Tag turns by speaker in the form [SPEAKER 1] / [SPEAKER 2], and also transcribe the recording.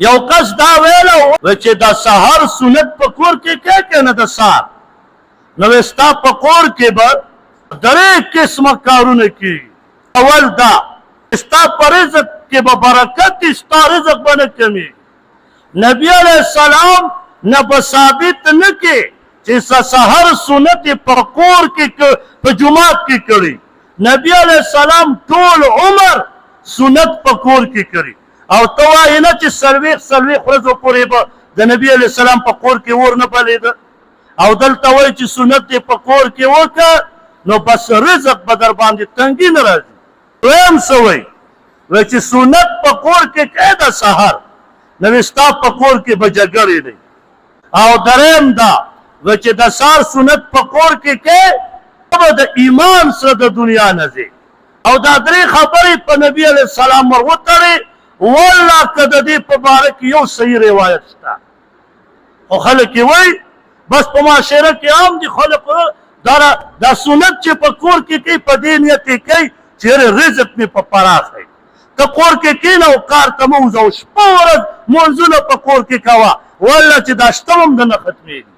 [SPEAKER 1] یو کس دا ویلو چې د سحر سنت په کور کې کې کنه د سحر نو ستا په کور کې به درې قسمه کارونه کیږي. اول دا ستا په رزق کې به برکت وي، ستا رزق به نه کمیږي. نبی علیہ السلام نه به ثابت نه کې چې سحر سنت په کور کې په جماعت کې کړي. نبی علیہ السلام ټول عمر سنت په کور کې کړي او ته وایې نه چې څلوېښت ورځو پورې به د نبي علیه السلام په کور کې اور نه بلېده او دلته وایي چې سنت یې په کور کې وکړه نو بس رزق به در باندې تنګي نه راځي. دویم څه وایي چې سنت په کور کې کې د سحر نو ستا په کور کې به جګړې دی. او دریم دا چې د سحر سنت په کور کې کې به د ایمان سره د دنیا نه ځي. او دا درې خبرې په نبي علیه السلام ور وتړې والله که د دې په باره کې یو صحیح روایت شته خو خلک یې وایي بس په معاشره کې عام دي خلک دا سنت چې په کور کې کوي په دې نیت یې کوي چې رزق مې په پراخ دی. ته کور کې کښېنه او کار ته مه وځه او شپه ورځ لمونځونه په کور کې کوه والله چې دا شته هم د نه ختمېږي.